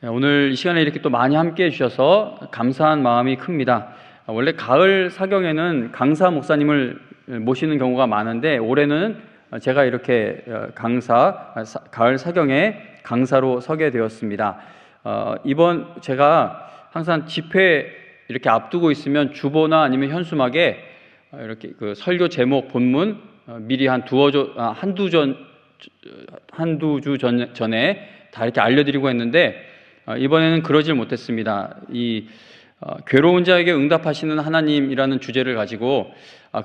오늘 이 시간에 이렇게 또 많이 함께 해주셔서 감사한 마음이 큽니다. 원래 가을 사경에는 강사 목사님을 모시는 경우가 많은데 올해는 제가 이렇게 가을 사경에 강사로 서게 되었습니다. 이번 제가 항상 집회 이렇게 앞두고 있으면 주보나 아니면 현수막에 이렇게 그 설교 제목, 본문 미리 한두 주 전에 다 이렇게 알려드리고 했는데 이번에는 그러질 못했습니다. 괴로운 자에게 응답하시는 하나님이라는 주제를 가지고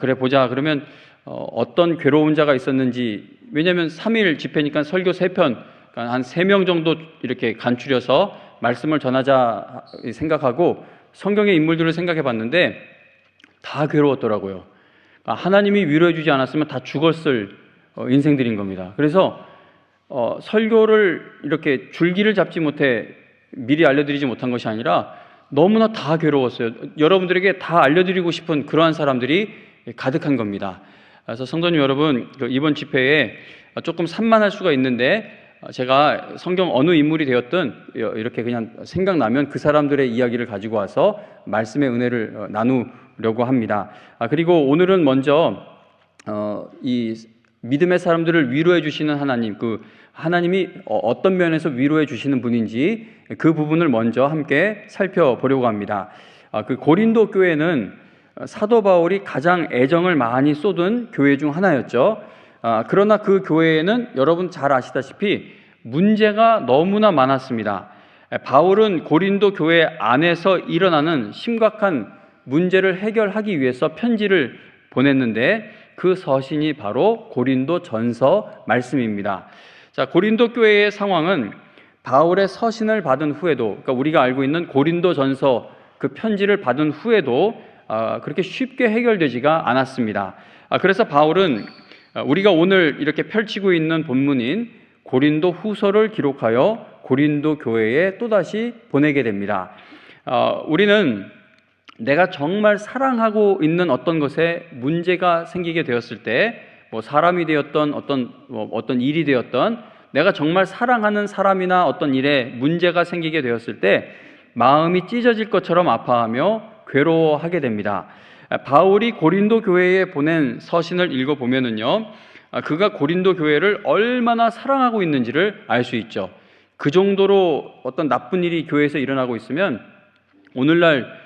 그래 보자. 그러면 어떤 괴로운 자가 있었는지, 왜냐하면 3일 집회니까 설교 3편, 그러니까 한 3명 정도 이렇게 간추려서 말씀을 전하자 생각하고 성경의 인물들을 생각해 봤는데 다 괴로웠더라고요. 하나님이 위로해 주지 않았으면 다 죽었을 인생들인 겁니다. 그래서 설교를 이렇게 줄기를 잡지 못해 미리 알려드리지 못한 것이 아니라 너무나 다 괴로웠어요. 여러분들에게 다 알려드리고 싶은 그러한 사람들이 가득한 겁니다. 그래서 성도님 여러분, 이번 집회에 조금 산만할 수가 있는데 제가 성경 어느 인물이 되었든 이렇게 그냥 생각나면 그 사람들의 이야기를 가지고 와서 말씀의 은혜를 나누려고 합니다. 그리고 오늘은 먼저 이 믿음의 사람들을 위로해 주시는 하나님, 하나님이 어떤 면에서 위로해 주시는 분인지 그 부분을 먼저 함께 살펴보려고 합니다. 그 고린도 교회는 사도 바울이 가장 애정을 많이 쏟은 교회 중 하나였죠. 그러나 그 교회에는 여러분 잘 아시다시피 문제가 너무나 많았습니다. 바울은 고린도 교회 안에서 일어나는 심각한 문제를 해결하기 위해서 편지를 보냈는데 그 서신이 바로 고린도 전서 말씀입니다. 자, 고린도 교회의 상황은 바울의 서신을 받은 후에도, 그러니까 우리가 알고 있는 고린도 전서 그 편지를 받은 후에도 그렇게 쉽게 해결되지가 않았습니다. 그래서 바울은 우리가 오늘 이렇게 펼치고 있는 본문인 고린도 후서를 기록하여 고린도 교회에 또다시 보내게 됩니다. 우리는 내가 정말 사랑하고 있는 어떤 것에 문제가 생기게 되었을 때, 사람이 되었던 어떤 일이 되었던, 내가 정말 사랑하는 사람이나 어떤 일에 문제가 생기게 되었을 때 마음이 찢어질 것처럼 아파하며 괴로워하게 됩니다. 바울이 고린도 교회에 보낸 서신을 읽어보면은요, 그가 고린도 교회를 얼마나 사랑하고 있는지를 알 수 있죠. 그 정도로 어떤 나쁜 일이 교회에서 일어나고 있으면 오늘날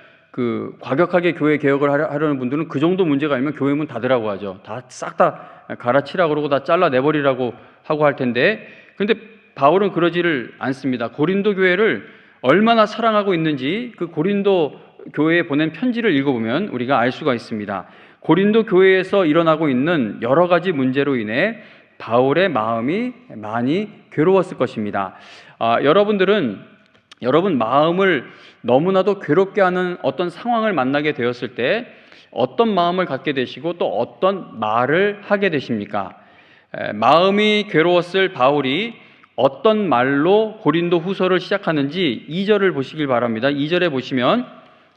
과격하게 교회 개혁을 하려는 분들은 그 정도 문제가 아니면 교회 문 닫으라고 하죠. 다 싹 다 갈아치라고 그러고 다 잘라내버리라고 하고 할 텐데, 근데 바울은 그러지를 않습니다. 고린도 교회를 얼마나 사랑하고 있는지 그 고린도 교회에 보낸 편지를 읽어보면 우리가 알 수가 있습니다. 고린도 교회에서 일어나고 있는 여러 가지 문제로 인해 바울의 마음이 많이 괴로웠을 것입니다. 여러분 마음을 너무나도 괴롭게 하는 어떤 상황을 만나게 되었을 때 어떤 마음을 갖게 되시고 또 어떤 말을 하게 되십니까? 마음이 괴로웠을 바울이 어떤 말로 고린도 후서를 시작하는지 2절을 보시길 바랍니다. 2절에 보시면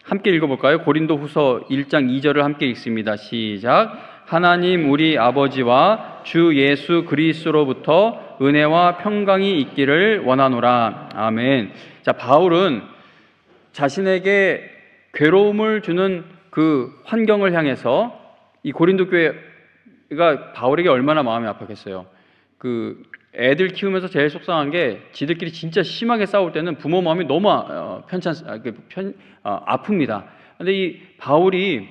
함께 읽어볼까요? 고린도 후서 1장 2절을 함께 읽습니다. 시작. 하나님 우리 아버지와 주 예수 그리스도로부터 은혜와 평강이 있기를 원하노라. 아멘. 자, 바울은 자신에게 괴로움을 주는 그 환경을 향해서 이 고린도 교회가 바울에게 얼마나 마음이 아팠겠어요. 애들 키우면서 제일 속상한 게 지들끼리 진짜 심하게 싸울 때는 부모 마음이 너무 아픕니다. 근데 이 바울이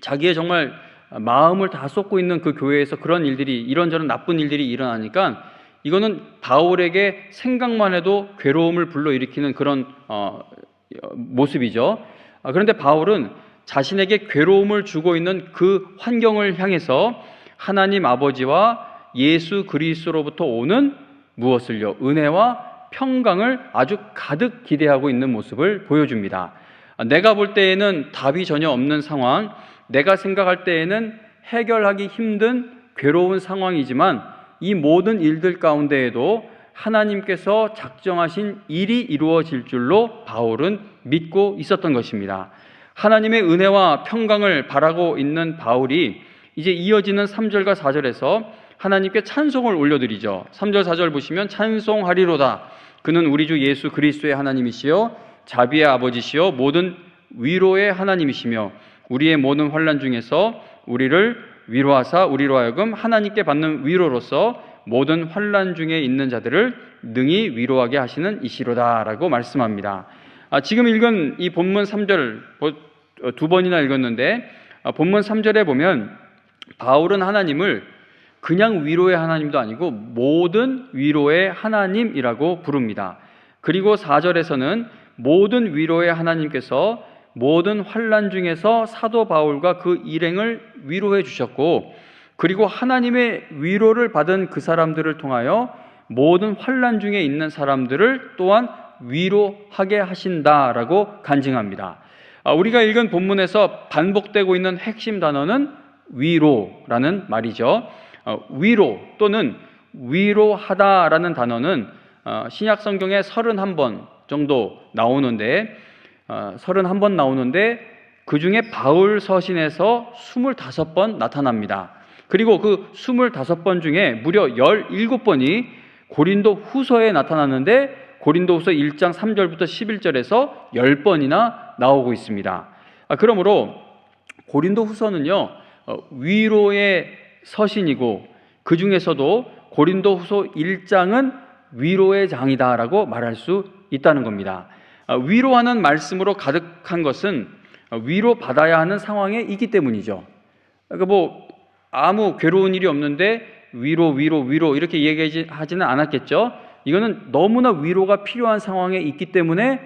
자기의 정말 마음을 다 쏟고 있는 그 교회에서 그런 일들이, 이런저런 나쁜 일들이 일어나니까 이거는 바울에게 생각만 해도 괴로움을 불러일으키는 그런 모습이죠. 그런데 바울은 자신에게 괴로움을 주고 있는 그 환경을 향해서 하나님 아버지와 예수 그리스도로부터 오는 무엇을요? 은혜와 평강을 아주 가득 기대하고 있는 모습을 보여줍니다. 내가 볼 때에는 답이 전혀 없는 상황, 내가 생각할 때에는 해결하기 힘든 괴로운 상황이지만 이 모든 일들 가운데에도 하나님께서 작정하신 일이 이루어질 줄로 바울은 믿고 있었던 것입니다. 하나님의 은혜와 평강을 바라고 있는 바울이 이제 이어지는 3절과 4절에서 하나님께 찬송을 올려드리죠. 3절 4절 보시면 찬송하리로다. 그는 우리 주 예수 그리스도의 하나님이시요 자비의 아버지시요 모든 위로의 하나님이시며 우리의 모든 환난 중에서 우리를 위로하사 우리로 하여금 하나님께 받는 위로로서 모든 환난 중에 있는 자들을 능히 위로하게 하시는 이시로다라고 말씀합니다. 지금 읽은 이 본문 3절 두 번이나 읽었는데 본문 3절에 보면 바울은 하나님을 그냥 위로의 하나님도 아니고 모든 위로의 하나님이라고 부릅니다. 그리고 4절에서는 모든 위로의 하나님께서 모든 환난 중에서 사도 바울과 그 일행을 위로해 주셨고, 그리고 하나님의 위로를 받은 그 사람들을 통하여 모든 환난 중에 있는 사람들을 또한 위로하게 하신다라고 간증합니다. 우리가 읽은 본문에서 반복되고 있는 핵심 단어는 위로라는 말이죠. 위로 또는 위로하다라는 단어는 신약 성경에 31번 정도 나오는데 31번 나오는데 그 중에 바울 서신에서 25번 나타납니다. 그리고 그 25번 중에 무려 17번이 고린도 후서에 나타났는데 고린도 후서 1장 3절부터 11절에서 10번이나 나오고 있습니다. 그러므로 고린도 후서는요, 위로의 서신이고 그 중에서도 고린도 후서 1장은 위로의 장이다라고 말할 수 있다는 겁니다. 위로하는 말씀으로 가득한 것은 위로받아야 하는 상황에 있기 때문이죠. 그러니까 아무 괴로운 일이 없는데 위로 이렇게 얘기하지는 않았겠죠. 이거는 너무나 위로가 필요한 상황에 있기 때문에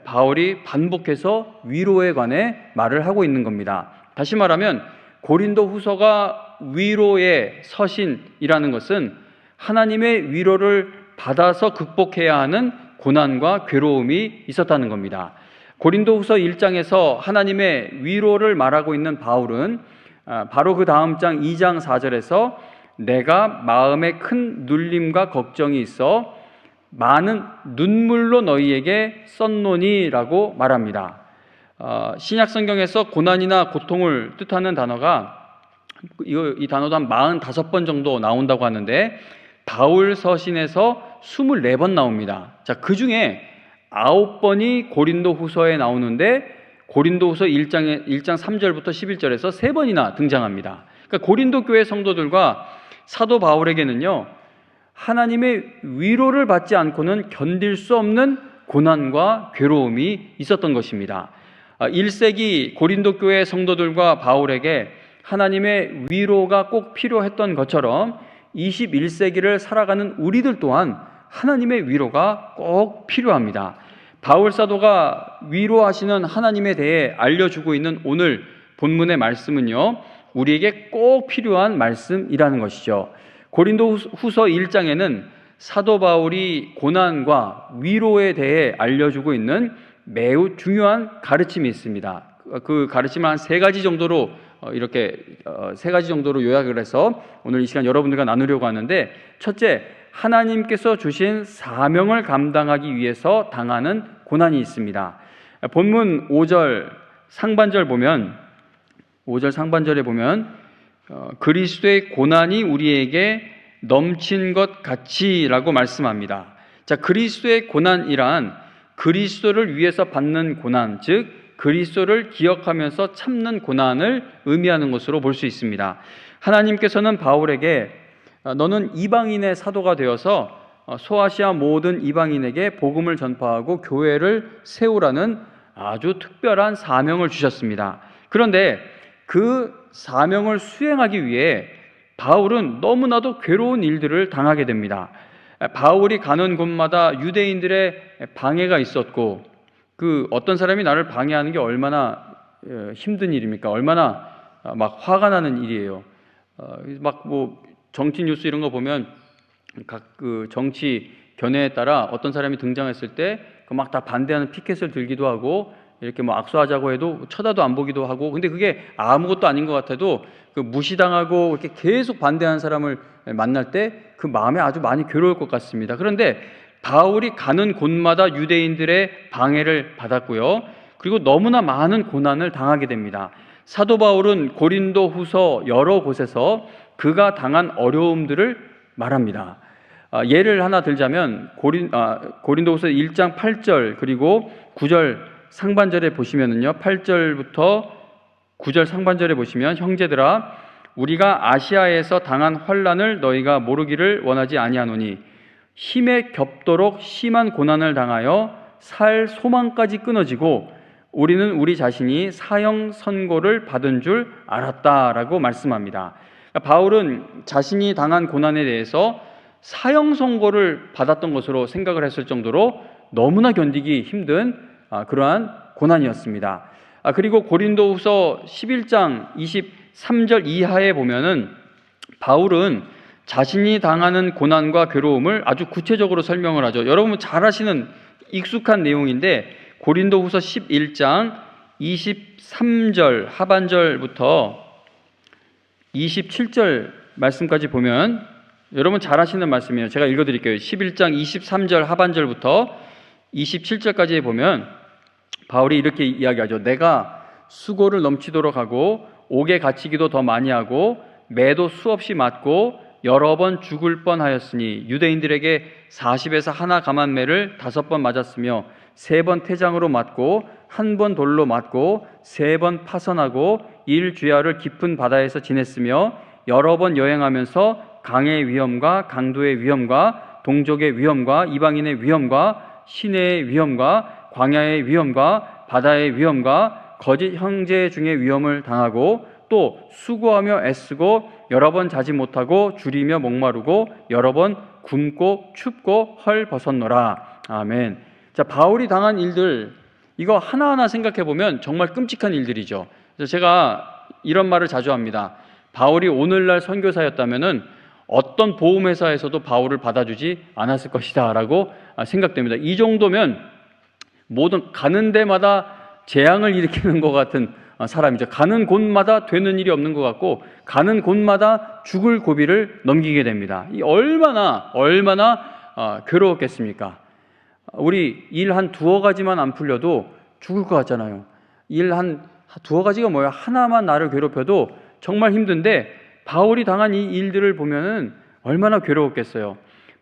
바울이 반복해서 위로에 관해 말을 하고 있는 겁니다. 다시 말하면 고린도 후서가 위로의 서신이라는 것은 하나님의 위로를 받아서 극복해야 하는 고난과 괴로움이 있었다는 겁니다. 고린도 후서 1장에서 하나님의 위로를 말하고 있는 바울은 바로 그 다음 장 2장 4절에서 내가 마음에 큰 눌림과 걱정이 있어 많은 눈물로 너희에게 썼노니라고 말합니다. 신약 성경에서 고난이나 고통을 뜻하는 단어가 이 단어도 한 45번 정도 나온다고 하는데 바울 서신에서 24번 나옵니다. 자, 그 중에 9번이 고린도 후서에 나오는데 고린도 후서 1장 3절부터 11절에서 3번이나 등장합니다. 그러니까 고린도 교회 성도들과 사도 바울에게는요, 하나님의 위로를 받지 않고는 견딜 수 없는 고난과 괴로움이 있었던 것입니다. 1세기 고린도 교회 성도들과 바울에게 하나님의 위로가 꼭 필요했던 것처럼 21세기를 살아가는 우리들 또한 하나님의 위로가 꼭 필요합니다. 바울 사도가 위로하시는 하나님에 대해 알려주고 있는 오늘 본문의 말씀은요, 우리에게 꼭 필요한 말씀이라는 것이죠. 고린도 후서 1장에는 사도 바울이 고난과 위로에 대해 알려주고 있는 매우 중요한 가르침이 있습니다. 그 가르침을 한 3가지 정도로 요약을 해서 오늘 이 시간 여러분들과 나누려고 하는데, 첫째, 하나님께서 주신 사명을 감당하기 위해서 당하는 고난이 있습니다. 본문 5절 상반절에 보면 그리스도의 고난이 우리에게 넘친 것 같이라고 말씀합니다. 자, 그리스도의 고난이란 그리스도를 위해서 받는 고난, 즉 그리스도를 기억하면서 참는 고난을 의미하는 것으로 볼 수 있습니다. 하나님께서는 바울에게 너는 이방인의 사도가 되어서 소아시아 모든 이방인에게 복음을 전파하고 교회를 세우라는 아주 특별한 사명을 주셨습니다. 그런데 그 사명을 수행하기 위해 바울은 너무나도 괴로운 일들을 당하게 됩니다. 바울이 가는 곳마다 유대인들의 방해가 있었고, 그 어떤 사람이 나를 방해하는 게 얼마나 힘든 일입니까? 얼마나 막 화가 나는 일이에요. 정치 뉴스 이런 거 보면 각 그 정치 견해에 따라 어떤 사람이 등장했을 때 그 막 다 반대하는 피켓을 들기도 하고, 이렇게 악수하자고 해도 쳐다도 안 보기도 하고, 근데 그게 아무것도 아닌 것 같아도 그 무시당하고 이렇게 계속 반대하는 사람을 만날 때 그 마음에 아주 많이 괴로울 것 같습니다. 그런데 바울이 가는 곳마다 유대인들의 방해를 받았고요, 그리고 너무나 많은 고난을 당하게 됩니다. 사도 바울은 고린도 후서 여러 곳에서 그가 당한 어려움들을 말합니다. 예를 하나 들자면 고린도후서 1장 8절 그리고 9절 상반절에 보시면은요, 8절부터 9절 상반절에 보시면, 형제들아 우리가 아시아에서 당한 환난을 너희가 모르기를 원하지 아니하노니 힘에 겹도록 심한 고난을 당하여 살 소망까지 끊어지고 우리는 우리 자신이 사형 선고를 받은 줄 알았다라고 말씀합니다. 바울은 자신이 당한 고난에 대해서 사형 선고를 받았던 것으로 생각을 했을 정도로 너무나 견디기 힘든 그러한 고난이었습니다. 그리고 고린도후서 11장 23절 이하에 보면은 바울은 자신이 당하는 고난과 괴로움을 아주 구체적으로 설명을 하죠. 여러분 잘 아시는 익숙한 내용인데, 고린도후서 11장 23절 하반절부터 27절 말씀까지 보면 여러분 잘 아시는 말씀이에요. 제가 읽어드릴게요. 11장 23절 하반절부터 27절까지 보면 바울이 이렇게 이야기하죠. 내가 수고를 넘치도록 하고 옥에 갇히기도 더 많이 하고 매도 수없이 맞고 여러 번 죽을 뻔하였으니 유대인들에게 40에서 하나 감한매를 5번 맞았으며 3번 태장으로 맞고 1번 돌로 맞고 3번 파선하고 1주야를 깊은 바다에서 지냈으며 여러 번 여행하면서 강의 위험과 강도의 위험과 동족의 위험과 이방인의 위험과 시내의 위험과 광야의 위험과 바다의 위험과 거짓 형제 중의 위험을 당하고 또 수고하며 애쓰고 여러 번 자지 못하고 줄이며 목마르고 여러 번 굶고 춥고 헐벗었노라. 아멘. 자, 바울이 당한 일들, 이거 하나하나 생각해 보면 정말 끔찍한 일들이죠. 그래서 제가 이런 말을 자주 합니다. 바울이 오늘날 선교사였다면은 어떤 보험회사에서도 바울을 받아주지 않았을 것이다 라고 생각됩니다. 이 정도면 모든 가는 데마다 재앙을 일으키는 것 같은 사람이죠. 가는 곳마다 되는 일이 없는 것 같고 가는 곳마다 죽을 고비를 넘기게 됩니다. 이 얼마나 괴로웠겠습니까? 우리 일 한 2-3가지만 안 풀려도 죽을 것 같잖아요. 일 한 2-3가지가 뭐예요? 하나만 나를 괴롭혀도 정말 힘든데 바울이 당한 이 일들을 보면은 얼마나 괴로웠겠어요.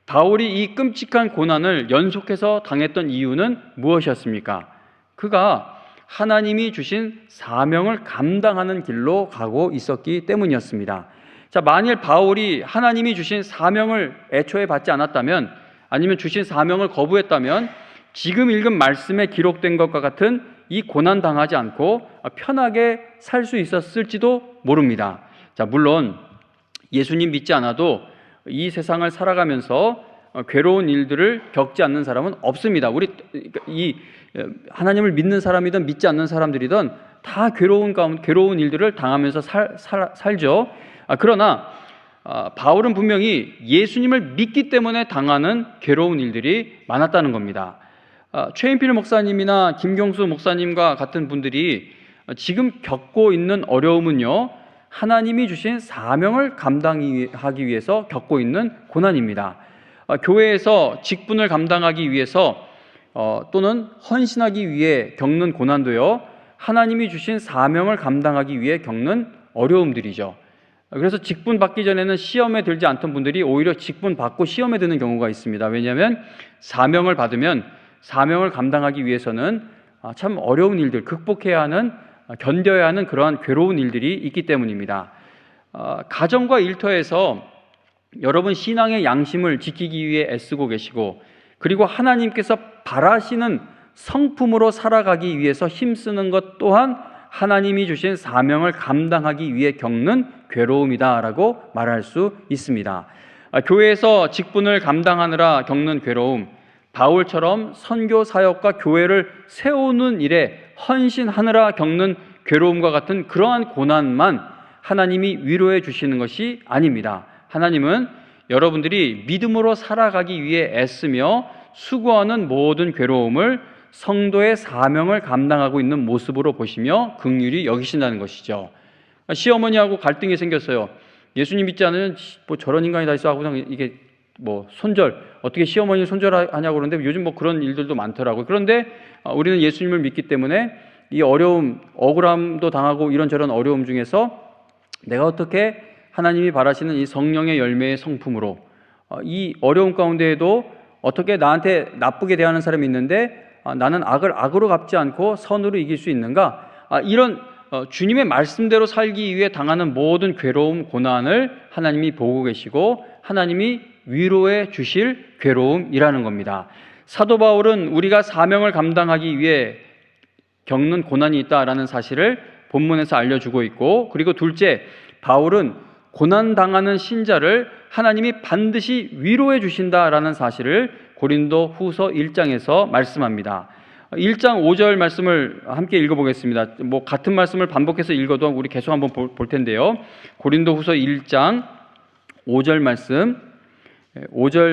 바울이 이 끔찍한 고난을 연속해서 당했던 이유는 무엇이었습니까? 그가 하나님이 주신 사명을 감당하는 길로 가고 있었기 때문이었습니다. 자, 만일 바울이 하나님이 주신 사명을 애초에 받지 않았다면, 아니면 주신 사명을 거부했다면 지금 읽은 말씀에 기록된 것과 같은 이 고난 당하지 않고 편하게 살 수 있었을지도 모릅니다. 자, 물론 예수님 믿지 않아도 이 세상을 살아가면서 괴로운 일들을 겪지 않는 사람은 없습니다. 우리 이 하나님을 믿는 사람이든 믿지 않는 사람들이든 다 괴로운 일들을 당하면서 살죠. 그러나 바울은 분명히 예수님을 믿기 때문에 당하는 괴로운 일들이 많았다는 겁니다. 최인필 목사님이나 김경수 목사님과 같은 분들이 지금 겪고 있는 어려움은요, 하나님이 주신 사명을 감당하기 위해서 겪고 있는 고난입니다. 교회에서 직분을 감당하기 위해서 또는 헌신하기 위해 겪는 고난도요, 하나님이 주신 사명을 감당하기 위해 겪는 어려움들이죠. 그래서 직분 받기 전에는 시험에 들지 않던 분들이 오히려 직분 받고 시험에 드는 경우가 있습니다. 왜냐하면 사명을 받으면 사명을 감당하기 위해서는 참 어려운 일들, 극복해야 하는, 견뎌야 하는 그러한 괴로운 일들이 있기 때문입니다. 가정과 일터에서 여러분 신앙의 양심을 지키기 위해 애쓰고 계시고, 그리고 하나님께서 바라시는 성품으로 살아가기 위해서 힘쓰는 것 또한 하나님이 주신 사명을 감당하기 위해 겪는 괴로움이다라고 말할 수 있습니다. 교회에서 직분을 감당하느라 겪는 괴로움, 바울처럼 선교 사역과 교회를 세우는 일에 헌신하느라 겪는 괴로움과 같은 그러한 고난만 하나님이 위로해 주시는 것이 아닙니다. 하나님은 여러분들이 믿음으로 살아가기 위해 애쓰며 수고하는 모든 괴로움을 성도의 사명을 감당하고 있는 모습으로 보시며 긍휼히 여기신다는 것이죠. 시어머니하고 갈등이 생겼어요. 예수님 믿지 않으면 뭐 저런 인간이 다 있어 하고 이게 뭐 손절, 어떻게 시어머니 손절하냐고 그러는데 요즘 뭐 그런 일들도 많더라고요. 그런데 우리는 예수님을 믿기 때문에 이 어려움, 억울함도 당하고 이런저런 어려움 중에서 내가 어떻게 하나님이 바라시는 이 성령의 열매의 성품으로 이 어려움 가운데에도 어떻게 나한테 나쁘게 대하는 사람이 있는데 나는 악을 악으로 갚지 않고 선으로 이길 수 있는가? 이런 주님의 말씀대로 살기 위해 당하는 모든 괴로움, 고난을 하나님이 보고 계시고 하나님이 위로해 주실 괴로움이라는 겁니다. 사도 바울은 우리가 사명을 감당하기 위해 겪는 고난이 있다라는 사실을 본문에서 알려주고 있고, 그리고 둘째, 바울은 고난당하는 신자를 하나님이 반드시 위로해 주신다라는 사실을 고린도 후서 1장에서 말씀합니다. 1장 5절 말씀을 함께 읽어보겠습니다. 같은 말씀을 반복해서 읽어도 우리 계속 한번 볼 텐데요. 고린도 후서 1장 5절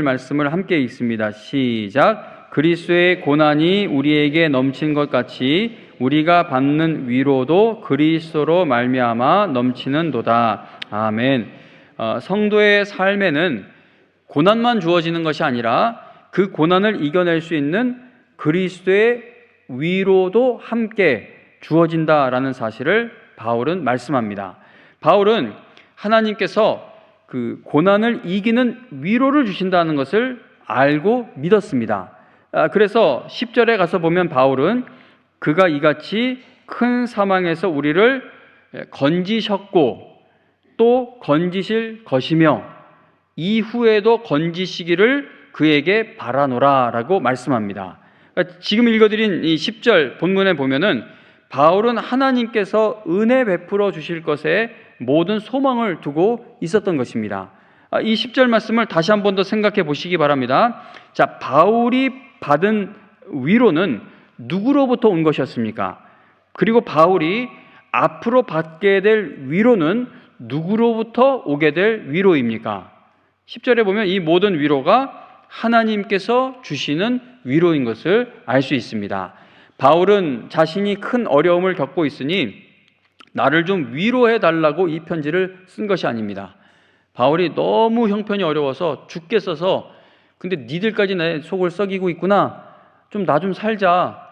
말씀을 함께 읽습니다. 시작. 그리스도의 고난이 우리에게 넘친 것 같이 우리가 받는 위로도 그리스도로 말미암아 넘치는도다. 아멘. 성도의 삶에는 고난만 주어지는 것이 아니라 그 고난을 이겨낼 수 있는 그리스도의 위로도 함께 주어진다라는 사실을 바울은 말씀합니다. 바울은 하나님께서 그 고난을 이기는 위로를 주신다는 것을 알고 믿었습니다. 그래서 10절에 가서 보면 바울은 그가 이같이 큰 사망에서 우리를 건지셨고 또 건지실 것이며 이후에도 건지시기를 그에게 바라노라 라고 말씀합니다. 지금 읽어드린 이 10절 본문에 보면은 바울은 하나님께서 은혜 베풀어 주실 것에 모든 소망을 두고 있었던 것입니다. 이 10절 말씀을 다시 한 번 더 생각해 보시기 바랍니다. 자, 바울이 받은 위로는 누구로부터 온 것이었습니까? 그리고 바울이 앞으로 받게 될 위로는 누구로부터 오게 될 위로입니까? 10절에 보면 이 모든 위로가 하나님께서 주시는 위로인 것을 알 수 있습니다. 바울은 자신이 큰 어려움을 겪고 있으니 나를 좀 위로해 달라고 이 편지를 쓴 것이 아닙니다. 바울이 너무 형편이 어려워서 죽겠어서 근데 니들까지 내 속을 썩이고 있구나. 좀 나 좀 살자.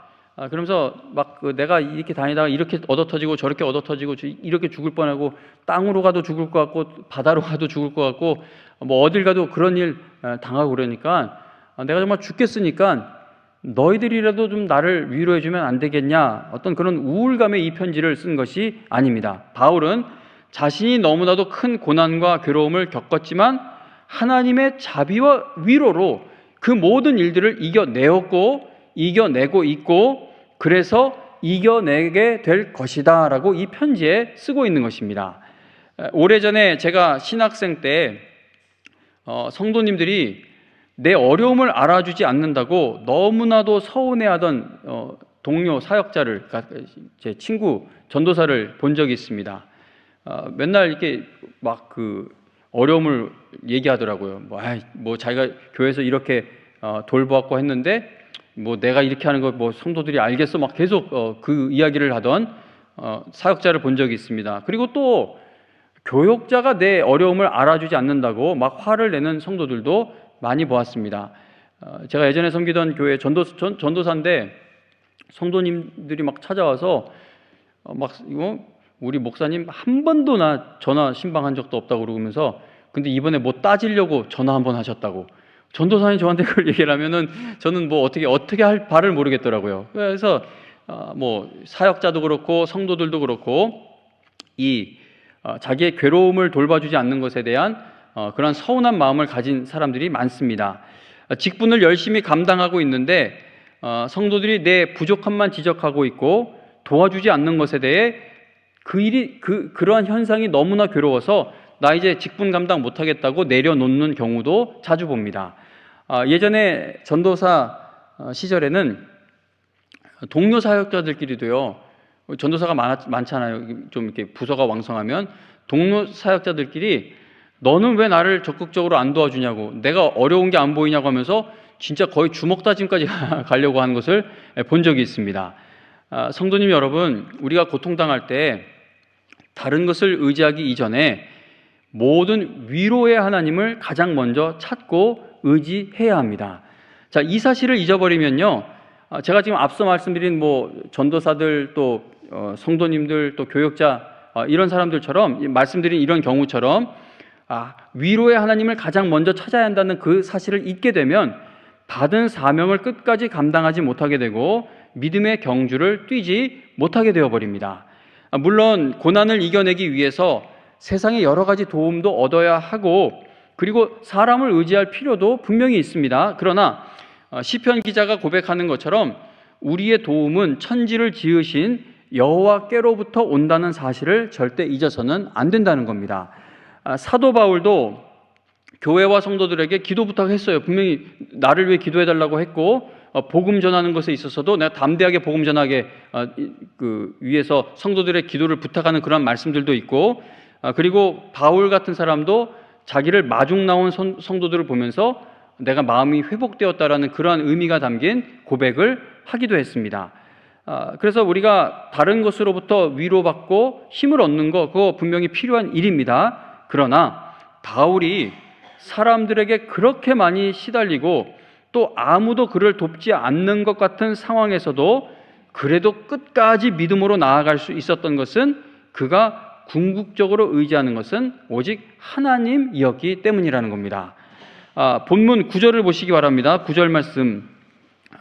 그러면서 막 내가 이렇게 다니다가 이렇게 얻어터지고 저렇게 얻어터지고 이렇게 죽을 뻔하고 땅으로 가도 죽을 것 같고 바다로 가도 죽을 것 같고 어딜 가도 그런 일 당하고 그러니까 내가 정말 죽겠으니까 너희들이라도 좀 나를 위로해 주면 안 되겠냐. 어떤 그런 우울감의 이 편지를 쓴 것이 아닙니다. 바울은 자신이 너무나도 큰 고난과 괴로움을 겪었지만 하나님의 자비와 위로로 그 모든 일들을 이겨내고 있고 그래서 이겨내게 될 것이다 라고 이 편지에 쓰고 있는 것입니다. 오래전에 제가 신학생 때 성도님들이 내 어려움을 알아주지 않는다고 너무나도 서운해하던 동료 사역자를, 제 친구 전도사를 본 적이 있습니다. 맨날 이렇게 막 그 어려움을 얘기하더라고요. 자기가 교회에서 이렇게 돌보았고 했는데 내가 이렇게 하는 거 성도들이 알겠어 막 계속 그 이야기를 하던 사역자를 본 적이 있습니다. 그리고 또 교역자가 내 어려움을 알아주지 않는다고 막 화를 내는 성도들도 많이 보았습니다. 제가 예전에 섬기던 교회 전도사인데 성도님들이 막 찾아와서 우리 목사님 한 번도 나 전화 신방한 적도 없다고 그러면서 근데 이번에 따지려고 전화 한 번 하셨다고. 전도사님 저한테 그걸 얘기를 하면은 저는 어떻게 할 바를 모르겠더라고요. 그래서 사역자도 그렇고 성도들도 그렇고 자기의 괴로움을 돌봐주지 않는 것에 대한 그런 서운한 마음을 가진 사람들이 많습니다. 직분을 열심히 감당하고 있는데 성도들이 내 부족함만 지적하고 있고 도와주지 않는 것에 대해 그러한 현상이 너무나 괴로워서 나 이제 직분 감당 못하겠다고 내려놓는 경우도 자주 봅니다. 예전에 전도사 시절에는 동료 사역자들끼리도요, 전도사가 많잖아요. 좀 이렇게 부서가 왕성하면 동료 사역자들끼리 너는 왜 나를 적극적으로 안 도와주냐고, 내가 어려운 게 안 보이냐고 하면서 진짜 거의 주먹 다짐까지 가려고 하는 것을 본 적이 있습니다. 성도님 여러분, 우리가 고통당할 때 다른 것을 의지하기 이전에 모든 위로의 하나님을 가장 먼저 찾고 의지해야 합니다. 자, 이 사실을 잊어버리면요, 제가 지금 앞서 말씀드린 전도사들 또 성도님들 또 교역자 이런 사람들처럼 말씀드린 이런 경우처럼 위로의 하나님을 가장 먼저 찾아야 한다는 그 사실을 잊게 되면 받은 사명을 끝까지 감당하지 못하게 되고 믿음의 경주를 뛰지 못하게 되어버립니다. 물론 고난을 이겨내기 위해서 세상의 여러 가지 도움도 얻어야 하고 그리고 사람을 의지할 필요도 분명히 있습니다. 그러나 시편 기자가 고백하는 것처럼 우리의 도움은 천지를 지으신 여호와께로부터 온다는 사실을 절대 잊어서는 안 된다는 겁니다. 사도 바울도 교회와 성도들에게 기도 부탁했어요. 분명히 나를 위해 기도해달라고 했고 복음 전하는 것에 있어서도 내가 담대하게 복음 전하게 위해서 성도들의 기도를 부탁하는 그런 말씀들도 있고 그리고 바울 같은 사람도 자기를 마중 나온 성도들을 보면서 내가 마음이 회복되었다라는 그러한 의미가 담긴 고백을 하기도 했습니다. 그래서 우리가 다른 것으로부터 위로받고 힘을 얻는 거 그거 분명히 필요한 일입니다. 그러나 바울이 사람들에게 그렇게 많이 시달리고 또 아무도 그를 돕지 않는 것 같은 상황에서도 그래도 끝까지 믿음으로 나아갈 수 있었던 것은 그가 궁극적으로 의지하는 것은 오직 하나님이었기 때문이라는 겁니다. 본문 9절을 보시기 바랍니다. 9절 말씀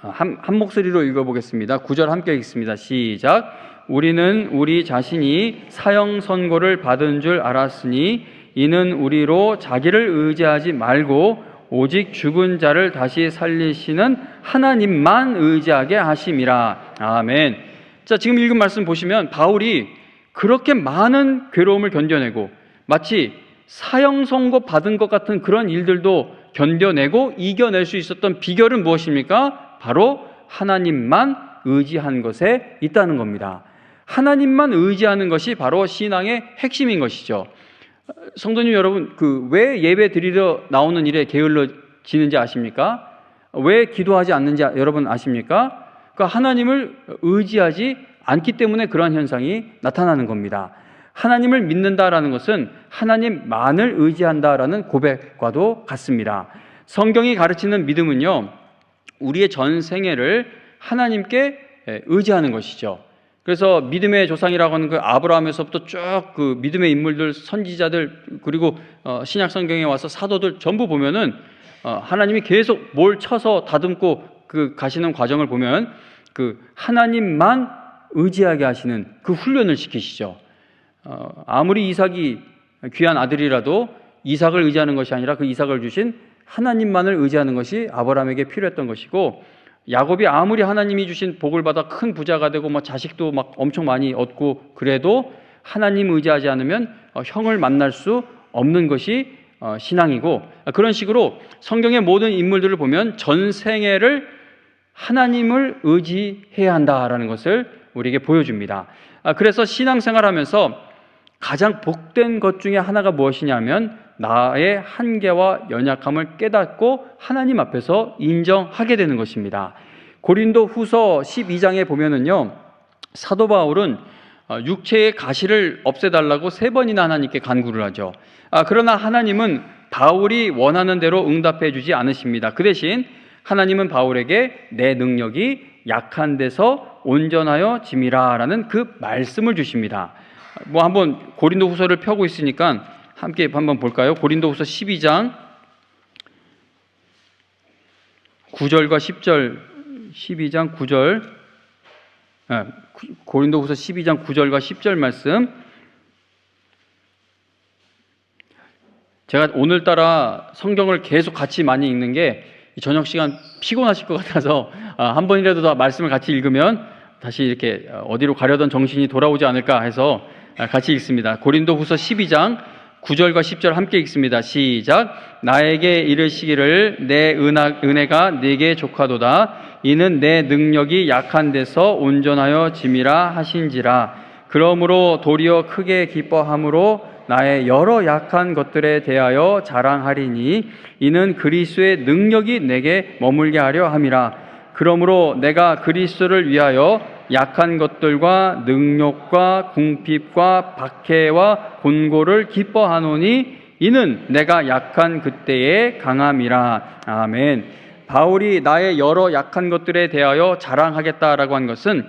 한 목소리로 읽어보겠습니다. 9절 함께 읽습니다. 시작. 우리는 우리 자신이 사형 선고를 받은 줄 알았으니 이는 우리로 자기를 의지하지 말고 오직 죽은 자를 다시 살리시는 하나님만 의지하게 하심이라. 아멘. 자, 지금 읽은 말씀 보시면 바울이 그렇게 많은 괴로움을 견뎌내고 마치 사형 선고 받은 것 같은 그런 일들도 견뎌내고 이겨낼 수 있었던 비결은 무엇입니까? 바로 하나님만 의지한 것에 있다는 겁니다. 하나님만 의지하는 것이 바로 신앙의 핵심인 것이죠. 성도님 여러분, 왜 예배 드리러 나오는 일에 게을러지는지 아십니까? 왜 기도하지 않는지 여러분 아십니까? 하나님을 의지하지 않기 때문에 그러한 현상이 나타나는 겁니다. 하나님을 믿는다라는 것은 하나님만을 의지한다라는 고백과도 같습니다. 성경이 가르치는 믿음은요, 우리의 전 생애를 하나님께 의지하는 것이죠. 그래서 믿음의 조상이라고 하는 그 아브라함에서부터 쭉 그 믿음의 인물들, 선지자들, 그리고 신약 성경에 와서 사도들 전부 보면은 하나님이 계속 뭘 쳐서 다듬고 가시는 과정을 보면 하나님만 의지하게 하시는 그 훈련을 시키시죠. 아무리 이삭이 귀한 아들이라도 이삭을 의지하는 것이 아니라 그 이삭을 주신 하나님만을 의지하는 것이 아브라함에게 필요했던 것이고, 야곱이 아무리 하나님이 주신 복을 받아 큰 부자가 되고 자식도 엄청 많이 얻고 그래도 하나님 의지하지 않으면 형을 만날 수 없는 것이 신앙이고, 그런 식으로 성경의 모든 인물들을 보면 전 생애를 하나님을 의지해야 한다라는 것을 우리에게 보여줍니다. 그래서 신앙생활하면서 가장 복된 것 중에 하나가 무엇이냐면 나의 한계와 연약함을 깨닫고 하나님 앞에서 인정하게 되는 것입니다. 고린도 후서 12장에 보면은요, 사도 바울은 육체의 가시를 없애달라고 3번이나 하나님께 간구를 하죠. 그러나 하나님은 바울이 원하는 대로 응답해 주지 않으십니다. 그 대신 하나님은 바울에게 내 능력이 약한 데서 온전하여 짐이라 라는 그 말씀을 주십니다. 한번 고린도 후서를 펴고 있으니까 함께 한번 볼까요? 고린도 후서 12장 9절과 10절 12장 9절 고린도 후서 12장 9절과 10절 말씀, 제가 오늘따라 성경을 계속 같이 많이 읽는 게 저녁 시간 피곤하실 것 같아서 한 번이라도 더 말씀을 같이 읽으면 다시 이렇게 어디로 가려던 정신이 돌아오지 않을까 해서 같이 읽습니다. 고린도 후서 12장 9절과 10절 함께 읽습니다. 시작. 나에게 이르시기를 내 은혜가 네게 족하도다. 이는 내 능력이 약한 데서 온전하여 짐이라 하신지라. 그러므로 도리어 크게 기뻐함으로 나의 여러 약한 것들에 대하여 자랑하리니 이는 그리스도의 능력이 내게 머물게 하려 함이라. 그러므로 내가 그리스도를 위하여 약한 것들과 능욕과 궁핍과 박해와 곤고를 기뻐하노니 이는 내가 약한 그때의 강함이라. 아멘. 바울이 나의 여러 약한 것들에 대하여 자랑하겠다라고 한 것은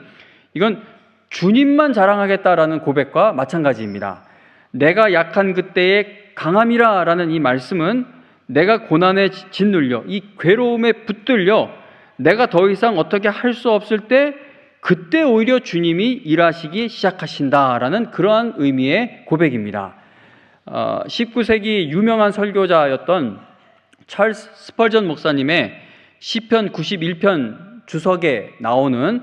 이건 주님만 자랑하겠다라는 고백과 마찬가지입니다. 내가 약한 그때의 강함이라라는 이 말씀은 내가 고난에 짓눌려 이 괴로움에 붙들려 내가 더 이상 어떻게 할 수 없을 때 그때 오히려 주님이 일하시기 시작하신다라는 그러한 의미의 고백입니다. 19세기 유명한 설교자였던 찰스 스펄전 목사님의 시편 91편 주석에 나오는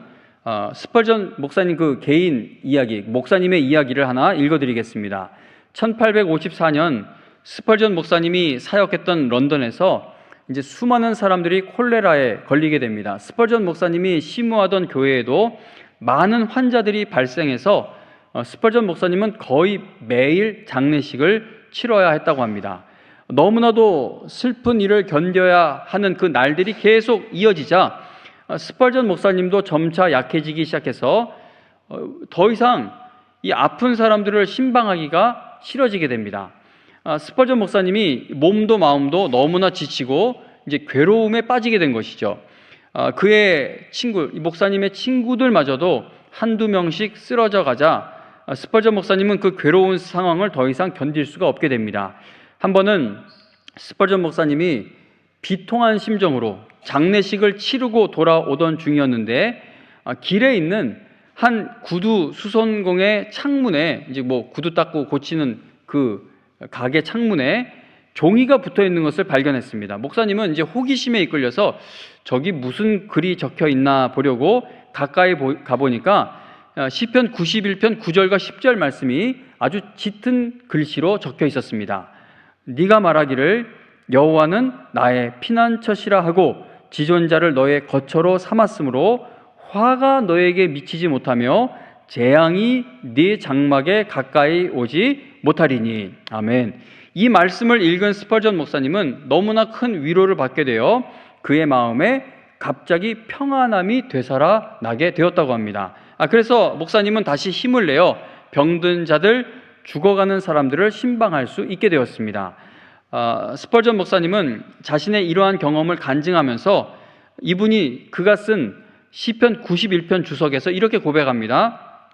스펄전 목사님 그 개인 이야기, 목사님의 이야기를 하나 읽어드리겠습니다. 1854년 스펄전 목사님이 사역했던 런던에서 이제 수많은 사람들이 콜레라에 걸리게 됩니다. 스펄전 목사님이 심우하던 교회에도 많은 환자들이 발생해서 스펄전 목사님은 거의 매일 장례식을 치러야 했다고 합니다. 너무나도 슬픈 일을 견뎌야 하는 그 날들이 계속 이어지자 스펄전 목사님도 점차 약해지기 시작해서 더 이상 이 아픈 사람들을 신방하기가 싫어지게 됩니다. 스펄전 목사님이 몸도 마음도 너무나 지치고 이제 괴로움에 빠지게 된 것이죠. 그의 목사님의 친구들마저도 한두 명씩 쓰러져 가자 스펄전 목사님은 그 괴로운 상황을 더 이상 견딜 수가 없게 됩니다. 한 번은 스펄전 목사님이 비통한 심정으로 장례식을 치르고 돌아오던 중이었는데 길에 있는 한 구두 수선공의 창문에 이제 구두 닦고 고치는 그 가게 창문에 종이가 붙어 있는 것을 발견했습니다. 목사님은 이제 호기심에 이끌려서 저기 무슨 글이 적혀 있나 보려고 가까이 가보니까 시편 91편 9절과 10절 말씀이 아주 짙은 글씨로 적혀 있었습니다. 네가 말하기를 여호와는 나의 피난처시라 하고 지존자를 너의 거처로 삼았으므로 화가 너에게 미치지 못하며 재앙이 네 장막에 가까이 오지 못하리니. 아멘. 이 말씀을 읽은 스펄전 목사님은 너무나 큰 위로를 받게 되어 그의 마음에 갑자기 평안함이 되살아나게 되었다고 합니다. 그래서 목사님은 다시 힘을 내어 병든 자들, 죽어가는 사람들을 신방할 수 있게 되었습니다. 스펄전 목사님은 자신의 이러한 경험을 간증하면서 그가 쓴 시편 91편 주석에서 이렇게 고백합니다.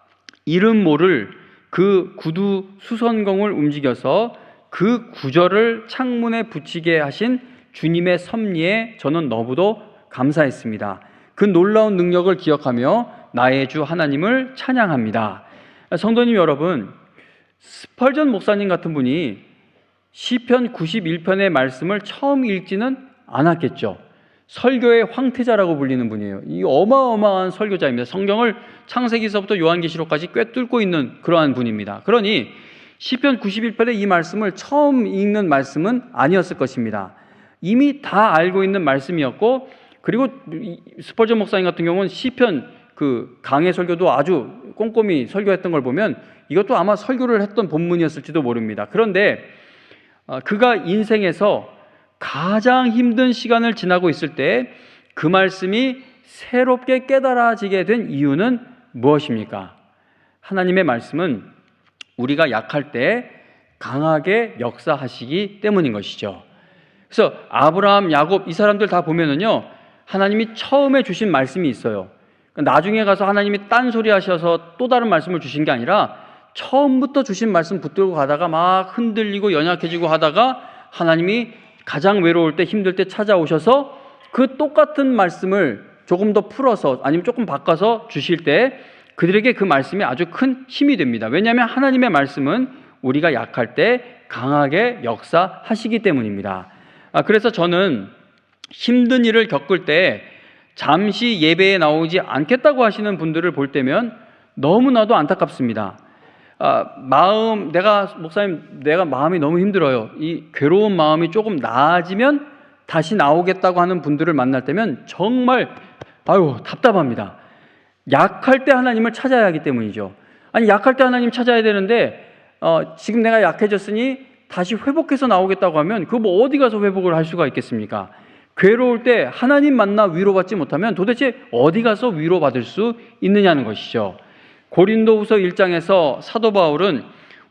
이름 모를 그 구두 수선공을 움직여서 그 구절을 창문에 붙이게 하신 주님의 섭리에 저는 너무도 감사했습니다. 그 놀라운 능력을 기억하며 나의 주 하나님을 찬양합니다. 성도님 여러분, 스펄전 목사님 같은 분이 시편 91편의 말씀을 처음 읽지는 않았겠죠. 설교의 황태자라고 불리는 분이에요. 이 어마어마한 설교자입니다. 성경을 창세기서부터 요한계시록까지 꿰뚫고 있는 그러한 분입니다. 그러니 시편 91편의 이 말씀을 처음 읽는 말씀은 아니었을 것입니다. 이미 다 알고 있는 말씀이었고, 그리고 스펄전 목사님 같은 경우는 시편 그 강해 설교도 아주 꼼꼼히 설교했던 걸 보면 이것도 아마 설교를 했던 본문이었을지도 모릅니다. 그런데 그가 인생에서 가장 힘든 시간을 지나고 있을 때 그 말씀이 새롭게 깨달아지게 된 이유는 무엇입니까? 하나님의 말씀은 우리가 약할 때 강하게 역사하시기 때문인 것이죠. 그래서 아브라함, 야곱 이 사람들 다 보면은요, 하나님이 처음에 주신 말씀이 있어요. 나중에 가서 하나님이 딴소리 하셔서 또 다른 말씀을 주신 게 아니라 처음부터 주신 말씀 붙들고 가다가 막 흔들리고 연약해지고 하다가 하나님이 가장 외로울 때, 힘들 때 찾아오셔서 그 똑같은 말씀을 조금 더 풀어서 아니면 조금 바꿔서 주실 때 그들에게 그 말씀이 아주 큰 힘이 됩니다. 왜냐하면 하나님의 말씀은 우리가 약할 때 강하게 역사하시기 때문입니다. 그래서 저는 힘든 일을 겪을 때 잠시 예배에 나오지 않겠다고 하시는 분들을 볼 때면 너무나도 안타깝습니다. 목사님, 내가 마음이 너무 힘들어요. 이 괴로운 마음이 조금 나아지면 다시 나오겠다고 하는 분들을 만날 때면 정말, 답답합니다. 약할 때 하나님을 찾아야 하기 때문이죠. 아니, 약할 때 하나님 찾아야 되는데, 지금 내가 약해졌으니 다시 회복해서 나오겠다고 하면, 그거 어디 가서 회복을 할 수가 있겠습니까? 괴로울 때 하나님 만나 위로받지 못하면 도대체 어디 가서 위로받을 수 있느냐는 것이죠. 고린도후서 1장에서 사도 바울은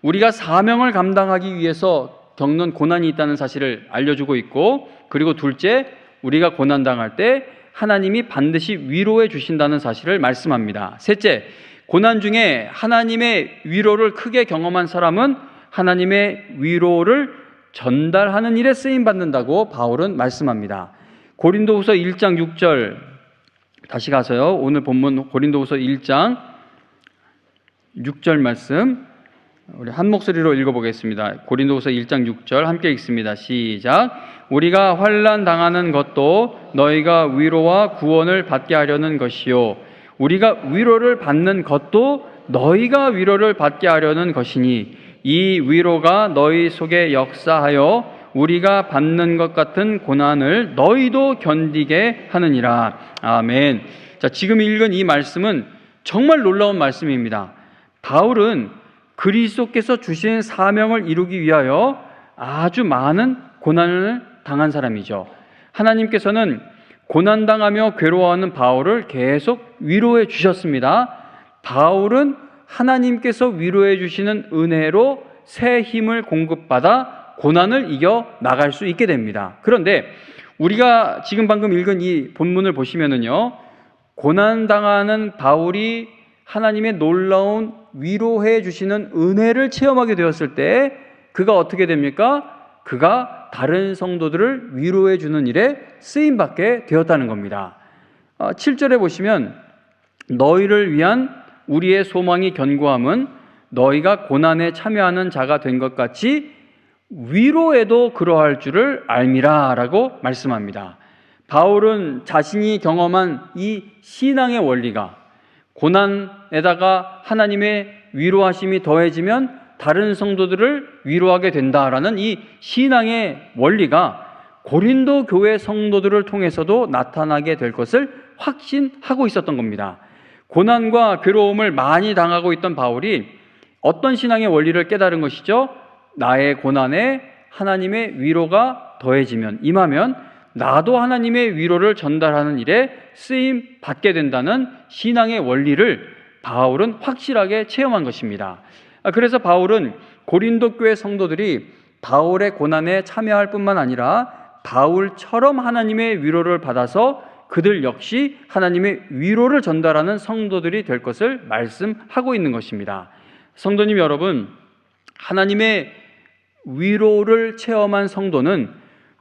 우리가 사명을 감당하기 위해서 겪는 고난이 있다는 사실을 알려주고 있고, 그리고 둘째, 우리가 고난당할 때 하나님이 반드시 위로해 주신다는 사실을 말씀합니다. 셋째, 고난 중에 하나님의 위로를 크게 경험한 사람은 하나님의 위로를 전달하는 일에 쓰임받는다고 바울은 말씀합니다. 고린도후서 1장 6절 다시 가서요. 오늘 본문 고린도후서 1장 6절 말씀 우리 한 목소리로 읽어보겠습니다. 고린도후서 1장 6절 함께 읽습니다. 시작. 우리가 환난 당하는 것도 너희가 위로와 구원을 받게 하려는 것이요 우리가 위로를 받는 것도 너희가 위로를 받게 하려는 것이니 이 위로가 너희 속에 역사하여 우리가 받는 것 같은 고난을 너희도 견디게 하느니라. 아멘. 자, 지금 읽은 이 말씀은 정말 놀라운 말씀입니다. 바울은 그리스도께서 주신 사명을 이루기 위하여 아주 많은 고난을 당한 사람이죠. 하나님께서는 고난당하며 괴로워하는 바울을 계속 위로해 주셨습니다. 바울은 하나님께서 위로해 주시는 은혜로 새 힘을 공급받아 고난을 이겨 나갈 수 있게 됩니다. 그런데 우리가 지금 방금 읽은 이 본문을 보시면은요, 고난당하는 바울이 하나님의 놀라운 위로해 주시는 은혜를 체험하게 되었을 때 그가 어떻게 됩니까? 그가 다른 성도들을 위로해 주는 일에 쓰임받게 되었다는 겁니다. 7절에 보시면 너희를 위한 우리의 소망이 견고함은 너희가 고난에 참여하는 자가 된 것 같이 위로에도 그러할 줄을 알미라 라고 말씀합니다. 바울은 자신이 경험한 이 신앙의 원리가 고난에다가 하나님의 위로하심이 더해지면 다른 성도들을 위로하게 된다라는 이 신앙의 원리가 고린도 교회 성도들을 통해서도 나타나게 될 것을 확신하고 있었던 겁니다. 고난과 괴로움을 많이 당하고 있던 바울이 어떤 신앙의 원리를 깨달은 것이죠? 나의 고난에 하나님의 위로가 더해지면, 임하면 나도 하나님의 위로를 전달하는 일에 쓰임 받게 된다는 신앙의 원리를 바울은 확실하게 체험한 것입니다. 그래서 바울은 고린도 교회 성도들이 바울의 고난에 참여할 뿐만 아니라 바울처럼 하나님의 위로를 받아서 그들 역시 하나님의 위로를 전달하는 성도들이 될 것을 말씀하고 있는 것입니다. 성도님 여러분, 하나님의 위로를 체험한 성도는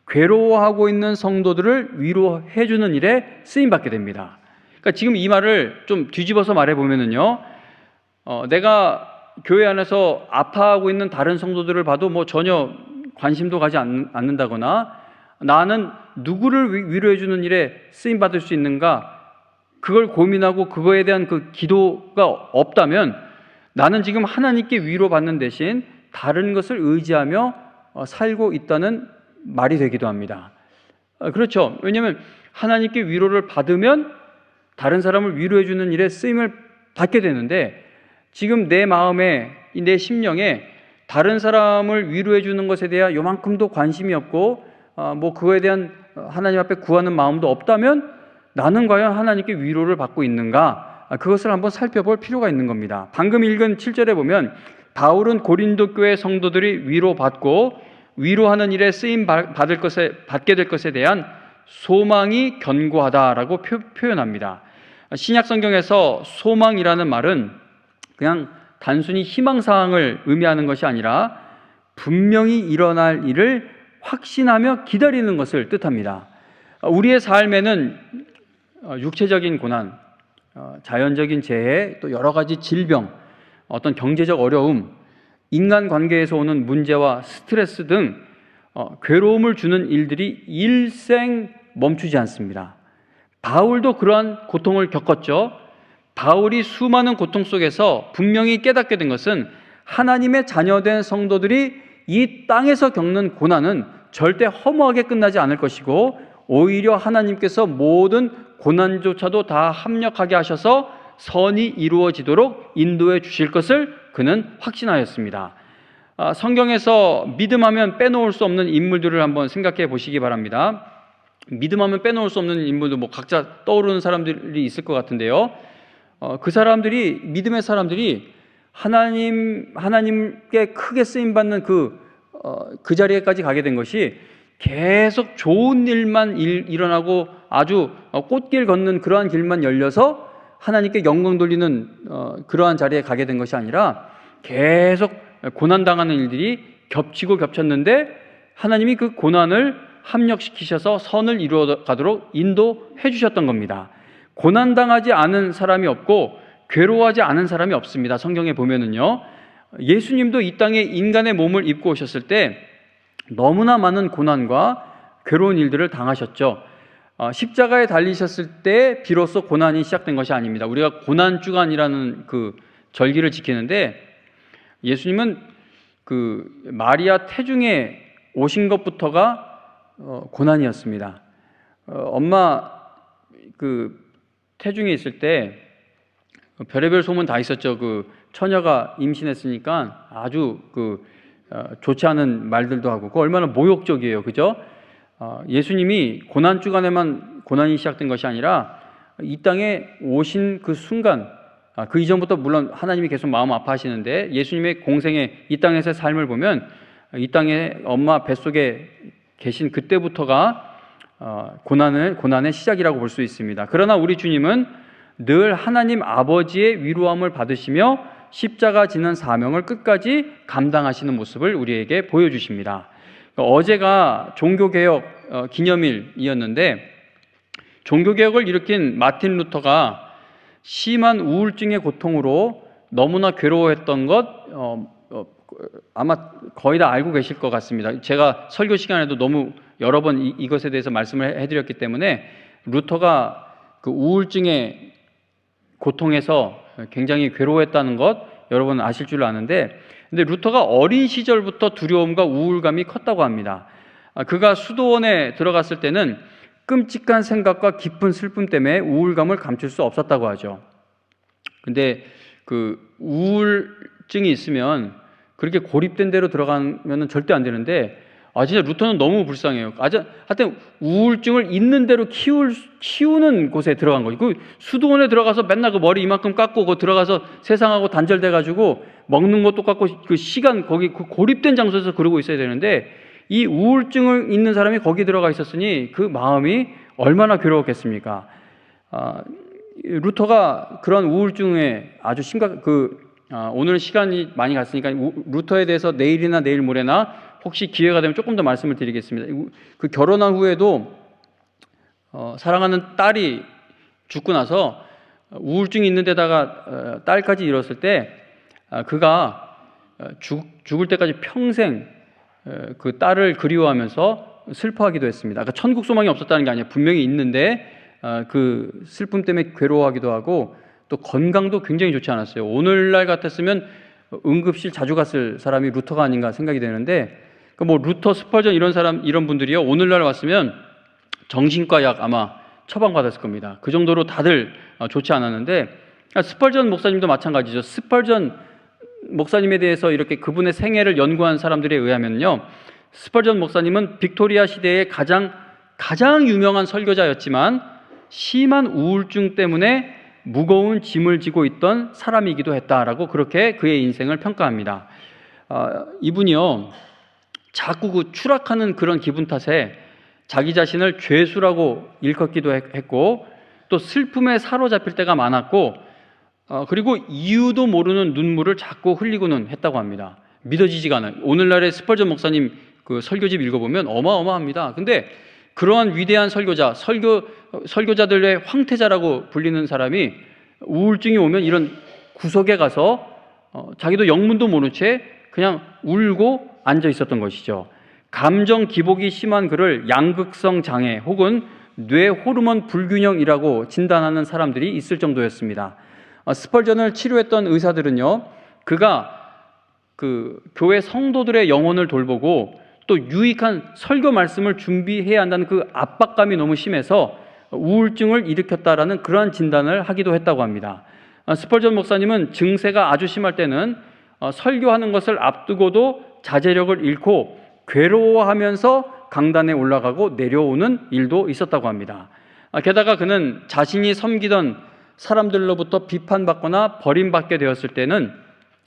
괴로워하고 있는 성도들을 위로해 주는 일에 쓰임받게 됩니다. 그러니까 지금 이 말을 좀 뒤집어서 말해보면요, 내가 교회 안에서 아파하고 있는 다른 성도들을 봐도 뭐 전혀 관심도 가지 않는다거나 나는 누구를 위로해 주는 일에 쓰임받을 수 있는가, 그걸 고민하고 그거에 대한 그 기도가 없다면 나는 지금 하나님께 위로받는 대신 다른 것을 의지하며 살고 있다는 말이 되기도 합니다. 그렇죠. 왜냐하면 하나님께 위로를 받으면 다른 사람을 위로해 주는 일에 쓰임을 받게 되는데 지금 내 마음에, 내 심령에 다른 사람을 위로해 주는 것에 대한 요만큼도 관심이 없고 뭐 그거에 대한 하나님 앞에 구하는 마음도 없다면 나는 과연 하나님께 위로를 받고 있는가? 그것을 한번 살펴볼 필요가 있는 겁니다. 방금 읽은 7절에 보면 바울은 고린도 교회 성도들이 위로받고 위로하는 일에 쓰임 받게 될 것에 대한 소망이 견고하다라고 표현합니다. 신약 성경에서 소망이라는 말은 그냥 단순히 희망사항을 의미하는 것이 아니라 분명히 일어날 일을 확신하며 기다리는 것을 뜻합니다. 우리의 삶에는 육체적인 고난, 자연적인 재해, 또 여러 가지 질병, 어떤 경제적 어려움, 인간관계에서 오는 문제와 스트레스 등 괴로움을 주는 일들이 일생 멈추지 않습니다. 바울도 그러한 고통을 겪었죠. 바울이 수많은 고통 속에서 분명히 깨닫게 된 것은 하나님의 자녀된 성도들이 이 땅에서 겪는 고난은 절대 허무하게 끝나지 않을 것이고 오히려 하나님께서 모든 고난조차도 다 합력하게 하셔서 선이 이루어지도록 인도해 주실 것을 그는 확신하였습니다. 성경에서 믿음하면 빼놓을 수 없는 인물들을 한번 생각해 보시기 바랍니다. 믿음하면 빼놓을 수 없는 인물도 뭐 각자 떠오르는 사람들이 있을 것 같은데요. 그 사람들이, 믿음의 사람들이 하나님께 크게 쓰임받는 그 자리에까지 가게 된 것이 계속 좋은 일만 일어나고 아주 꽃길 걷는 그러한 길만 열려서 하나님께 영광 돌리는 그러한 자리에 가게 된 것이 아니라 계속 고난당하는 일들이 겹치고 겹쳤는데 하나님이 그 고난을 합력시키셔서 선을 이루어가도록 인도해 주셨던 겁니다. 고난당하지 않은 사람이 없고 괴로워하지 않은 사람이 없습니다. 성경에 보면은요, 예수님도 이 땅에 인간의 몸을 입고 오셨을 때 너무나 많은 고난과 괴로운 일들을 당하셨죠. 십자가에 달리셨을 때 비로소 고난이 시작된 것이 아닙니다. 우리가 고난주간이라는 그 절기를 지키는데 예수님은 그 마리아 태중에 오신 것부터가 고난이었습니다. 엄마 그 태중에 있을 때 별의별 소문 다 있었죠. 그 처녀가 임신했으니까 아주 좋지 않은 말들도 하고, 그 얼마나 모욕적이에요, 그죠? 예수님이 고난 주간에만 고난이 시작된 것이 아니라 이 땅에 오신 그 순간, 그 이전부터 물론 하나님이 계속 마음 아파하시는데 예수님의 공생의 이 땅에서의 삶을 보면 이 땅에 엄마 뱃속에 계신 그때부터가 고난의 시작이라고 볼 수 있습니다. 그러나 우리 주님은 늘 하나님 아버지의 위로함을 받으시며 십자가 지는 사명을 끝까지 감당하시는 모습을 우리에게 보여주십니다. 어제가 종교개혁 기념일이었는데 종교개혁을 일으킨 마틴 루터가 심한 우울증의 고통으로 너무나 괴로워했던 것 아마 거의 다 알고 계실 것 같습니다. 제가 설교 시간에도 너무 여러 번 이것에 대해서 말씀을 해드렸기 때문에 루터가 그 우울증의 고통에서 굉장히 괴로워했다는 것 여러분 아실 줄 아는데, 근데 루터가 어린 시절부터 두려움과 우울감이 컸다고 합니다. 그가 수도원에 들어갔을 때는 끔찍한 생각과 깊은 슬픔 때문에 우울감을 감출 수 없었다고 하죠. 근데 그 우울증이 있으면 그렇게 고립된 데로 들어가면 절대 안 되는데, 진짜 루터는 너무 불쌍해요. 하여튼 우울증을 있는 대로 키우는 곳에 들어간 거죠. 그 수도원에 들어가서 맨날 그 머리 이만큼 깎고 그 들어가서 세상하고 단절돼가지고 먹는 거 똑같고 그 시간 거기 그 고립된 장소에서 그러고 있어야 되는데, 이 우울증을 있는 사람이 거기 들어가 있었으니 그 마음이 얼마나 괴로웠겠습니까? 루터가 그런 우울증에 아주 오늘은 시간이 많이 갔으니까 루터에 대해서 내일이나 내일 모레나 혹시 기회가 되면 조금 더 말씀을 드리겠습니다. 그 결혼한 후에도 사랑하는 딸이 죽고 나서 우울증이 있는 데다가 딸까지 잃었을 때 그가 죽을 때까지 평생 그 딸을 그리워하면서 슬퍼하기도 했습니다. 그러니까 천국 소망이 없었다는 게 아니라 분명히 있는데 그 슬픔 때문에 괴로워하기도 하고, 또 건강도 굉장히 좋지 않았어요. 오늘날 같았으면 응급실 자주 갔을 사람이 루터가 아닌가 생각이 되는데, 뭐 루터, 스펄전 이런 분들이요, 오늘날 왔으면 정신과 약 아마 처방받았을 겁니다. 그 정도로 다들 좋지 않았는데, 스펄전 목사님도 마찬가지죠. 스펄전 목사님에 대해서 이렇게 그분의 생애를 연구한 사람들에 의하면요, 스펄전 목사님은 빅토리아 시대의 가장 유명한 설교자였지만 심한 우울증 때문에 무거운 짐을 지고 있던 사람이기도 했다라고 그렇게 그의 인생을 평가합니다. 이분이요, 자꾸 그 추락하는 그런 기분 탓에 자기 자신을 죄수라고 일컫기도 했고, 또 슬픔에 사로잡힐 때가 많았고, 그리고 이유도 모르는 눈물을 자꾸 흘리고는 했다고 합니다. 믿어지지가 않아요. 오늘날의 스펄전 목사님 그 설교집 읽어보면 어마어마합니다. 근데 그러한 위대한 설교자들의 황태자라고 불리는 사람이 우울증이 오면 이런 구석에 가서 자기도 영문도 모른 채 그냥 울고 앉아 있었던 것이죠. 감정 기복이 심한 그를 양극성 장애 혹은 뇌 호르몬 불균형이라고 진단하는 사람들이 있을 정도였습니다. 스펄전을 치료했던 의사들은요, 그가 그 교회 성도들의 영혼을 돌보고 또 유익한 설교 말씀을 준비해야 한다는 그 압박감이 너무 심해서 우울증을 일으켰다라는 그러한 진단을 하기도 했다고 합니다. 스펄전 목사님은 증세가 아주 심할 때는 설교하는 것을 앞두고도 자제력을 잃고 괴로워하면서 강단에 올라가고 내려오는 일도 있었다고 합니다. 게다가 그는 자신이 섬기던 사람들로부터 비판받거나 버림받게 되었을 때는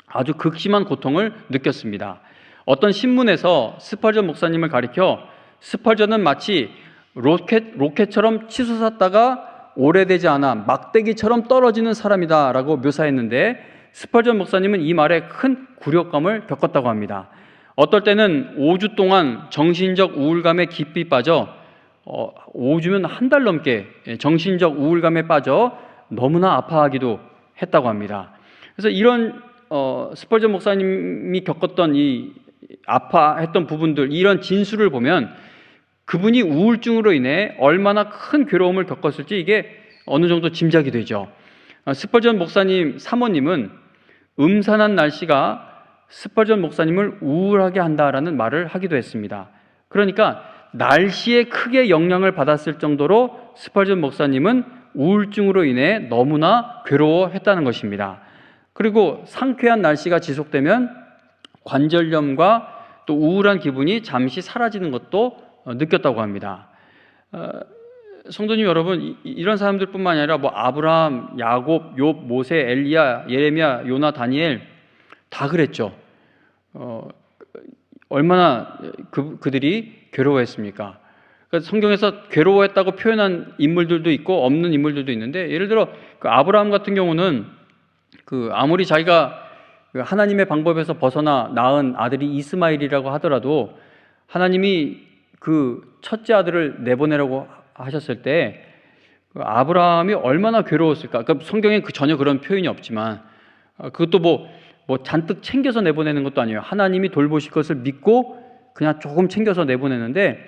아주 극심한 고통을 느꼈습니다. 어떤 신문에서 스펄전 목사님을 가리켜 스펄전은 마치 로켓처럼 치솟았다가 오래되지 않아 막대기처럼 떨어지는 사람이다 라고 묘사했는데, 스펄전 목사님은 이 말에 큰 굴욕감을 겪었다고 합니다. 어떨 때는 5주 동안 정신적 우울감에 깊이 빠져 5주면 한 달 넘게 정신적 우울감에 빠져 너무나 아파하기도 했다고 합니다. 그래서 이런 스펄전 목사님이 겪었던 이 아파했던 부분들, 이런 진술을 보면 그분이 우울증으로 인해 얼마나 큰 괴로움을 겪었을지 이게 어느 정도 짐작이 되죠. 스펄전 목사님 사모님은 음산한 날씨가 스펄전 목사님을 우울하게 한다라는 말을 하기도 했습니다. 그러니까 날씨에 크게 영향을 받았을 정도로 스펄전 목사님은 우울증으로 인해 너무나 괴로워했다는 것입니다. 그리고 상쾌한 날씨가 지속되면 관절염과 또 우울한 기분이 잠시 사라지는 것도 느꼈다고 합니다. 성도님 여러분, 이런 사람들뿐만 아니라 뭐 아브라함, 야곱, 욥, 모세, 엘리야, 예레미야, 요나, 다니엘 다 그랬죠. 얼마나 그들이 괴로워했습니까? 그러니까 성경에서 괴로워했다고 표현한 인물들도 있고 없는 인물들도 있는데, 예를 들어 그 아브라함 같은 경우는 아무리 자기가 하나님의 방법에서 벗어나 낳은 아들이 이스마엘이라고 하더라도 하나님이 그 첫째 아들을 내보내라고 하셨을 때 아브라함이 얼마나 괴로웠을까? 그러니까 성경에 전혀 그런 표현이 없지만 그것도 뭐 잔뜩 챙겨서 내보내는 것도 아니에요. 하나님이 돌보실 것을 믿고 그냥 조금 챙겨서 내보내는데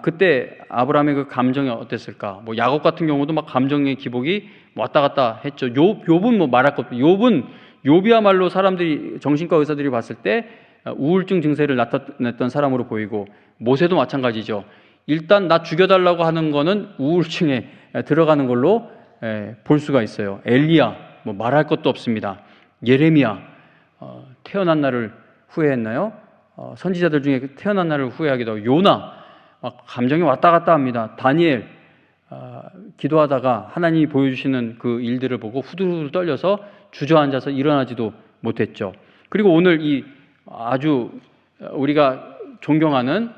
그때 아브라함의 그 감정이 어땠을까? 뭐 야곱 같은 경우도 막 감정의 기복이 왔다 갔다 했죠. 욥은 뭐 말할 것도, 욥이야말로 사람들이, 정신과 의사들이 봤을 때 우울증 증세를 나타냈던 사람으로 보이고, 모세도 마찬가지죠. 일단 나 죽여달라고 하는 거는 우울증에 들어가는 걸로 볼 수가 있어요. 엘리야 뭐 말할 것도 없습니다. 예레미야 태어난 날을 후회했나요? 선지자들 중에 태어난 날을 후회하기도 하고, 요나 막 감정이 왔다 갔다 합니다. 다니엘 기도하다가 하나님이 보여주시는 그 일들을 보고 후들후들 떨려서 주저앉아서 일어나지도 못했죠. 그리고 오늘 이 아주 우리가 존경하는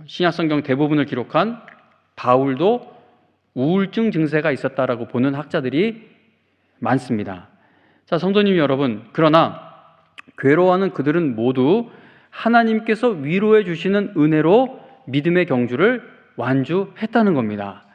신약성경 대부분을 기록한 바울도 우울증 증세가 있었다라고 보는 학자들이 많습니다. 자, 성도님 여러분, 그러나 괴로워하는 그들은 모두 하나님께서 위로해 주시는 은혜로 믿음의 경주를 완주했다는 겁니다.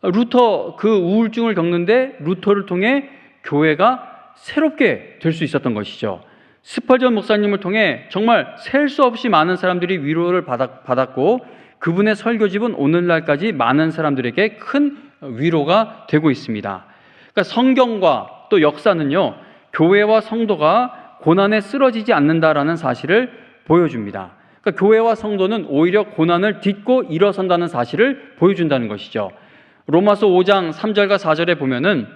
루터 그 우울증을 겪는데 루터를 통해 교회가 새롭게 될 수 있었던 것이죠. 스펄전 목사님을 통해 정말 셀 수 없이 많은 사람들이 위로를 받았고, 그분의 설교집은 오늘날까지 많은 사람들에게 큰 위로가 되고 있습니다. 그러니까 성경과 또 역사는요, 교회와 성도가 고난에 쓰러지지 않는다라는 사실을 보여줍니다. 그러니까 교회와 성도는 오히려 고난을 딛고 일어선다는 사실을 보여준다는 것이죠. 로마서 5장 3절과 4절에 보면은